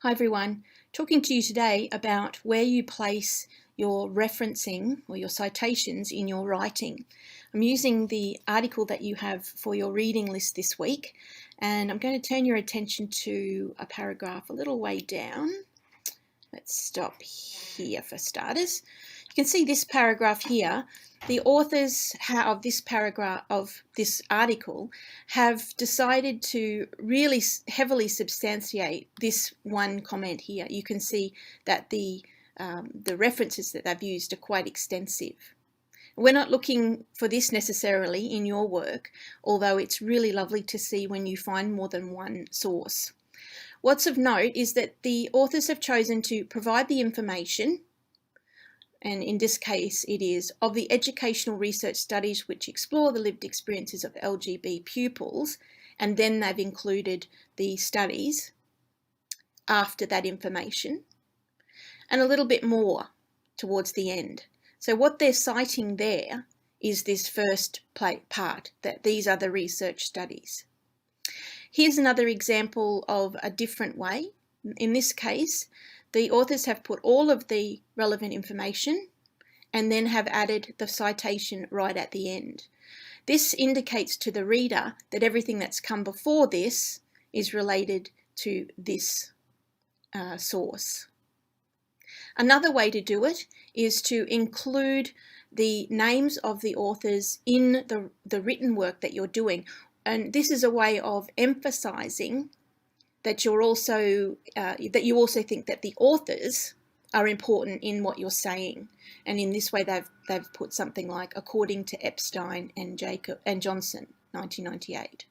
Hi everyone, talking to you today about where you place your referencing or your citations in your writing. I'm using the article that you have for your reading list this week, and I'm going to turn your attention to a paragraph a little way down. Let's stop here for starters. You can see this paragraph here. The authors of this paragraph of this article have decided to really heavily substantiate this one comment here. You can see that the references that they've used are quite extensive. We're not looking for this necessarily in your work, although it's really lovely to see when you find more than one source. What's of note is that the authors have chosen to provide the information, and in this case it is of the educational research studies which explore the lived experiences of LGB pupils, and then they've included the studies after that information, and a little bit more towards the end. So what they're citing there is this first part, that these are the research studies. Here's another example of a different way. In this case, the authors have put all of the relevant information and then have added the citation right at the end. This indicates to the reader that everything that's come before this is related to this source. Another way to do it is to include the names of the authors in the written work that you're doing. And this is a way of emphasizing that you also think that the authors are important in what you're saying. And in this way, they've put something like according to Epstein and Johnson, 1998.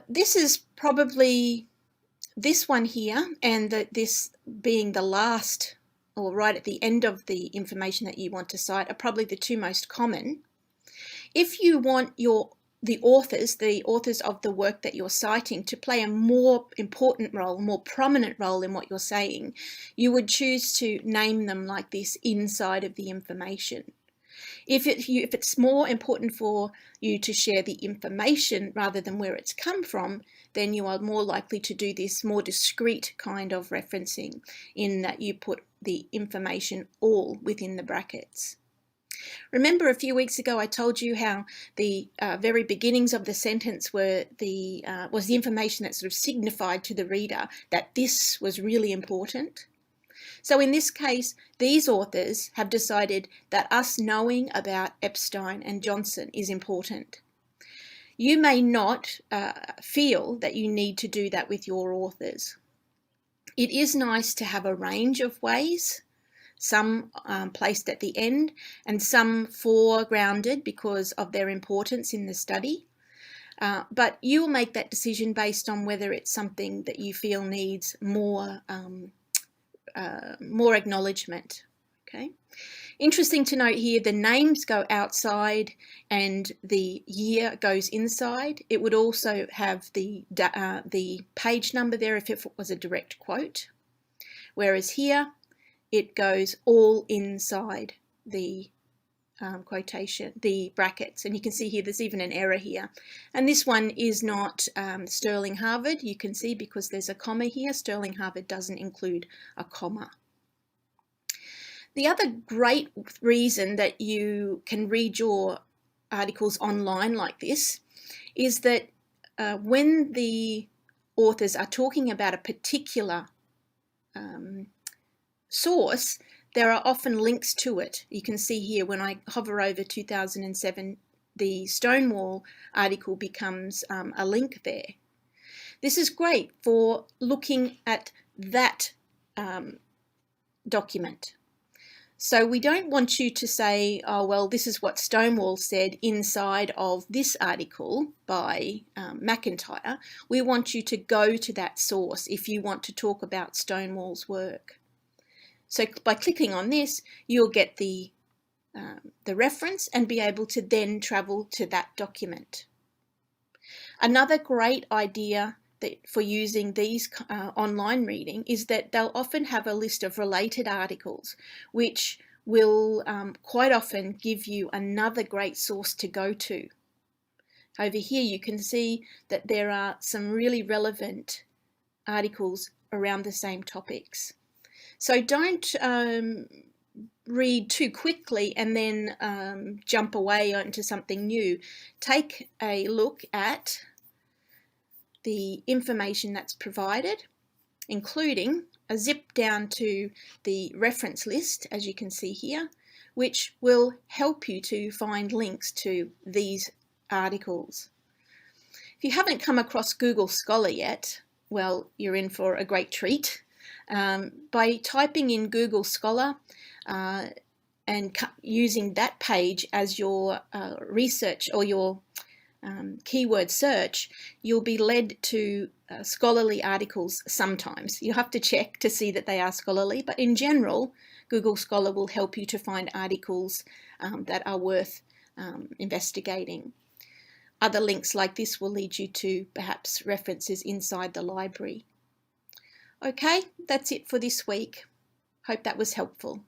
This is probably this one here, and this being the last or right at the end of the information that you want to cite, are probably the two most common. If you want the authors of the work that you're citing to play a more important role, a more prominent role in what you're saying, you would choose to name them like this inside of the information. If it's more important for you to share the information rather than where it's come from, then you are more likely to do this more discrete kind of referencing, in that you put the information all within the brackets. Remember a few weeks ago I told you how the very beginnings of the sentence was the information that sort of signified to the reader that this was really important? So in this case, these authors have decided that us knowing about Epstein and Johnson is important. You may not feel that you need to do that with your authors. It is nice to have a range of ways, some placed at the end and some foregrounded because of their importance in the study. But you will make that decision based on whether it's something that you feel needs more acknowledgement. Okay. Interesting to note here, the names go outside and the year goes inside. It would also have the page number there if it was a direct quote, whereas here it goes all inside the quotation, the brackets. And you can see here there's even an error here. And this one is not Sterling Harvard, you can see, because there's a comma here. Sterling Harvard doesn't include a comma. The other great reason that you can read your articles online like this is that when the authors are talking about a particular source, there are often links to it. You can see here when I hover over 2007, the Stonewall article becomes a link there. This is great for looking at that document. So we don't want you to say, oh, well, this is what Stonewall said inside of this article by McIntyre. We want you to go to that source if you want to talk about Stonewall's work. So by clicking on this, you'll get the reference and be able to then travel to that document. Another great idea for using these online reading is that they'll often have a list of related articles, which will quite often give you another great source to go to. Over here you can see that there are some really relevant articles around the same topics. So don't read too quickly and then jump away onto something new. Take a look at the information that's provided, including a zip down to the reference list, as you can see here, which will help you to find links to these articles. If you haven't come across Google Scholar yet, well, you're in for a great treat. By typing in Google Scholar and using that page as your research or your keyword search, you'll be led to scholarly articles sometimes. You have to check to see that they are scholarly, but in general, Google Scholar will help you to find articles that are worth investigating. Other links like this will lead you to perhaps references inside the library. Okay, that's it for this week. Hope that was helpful.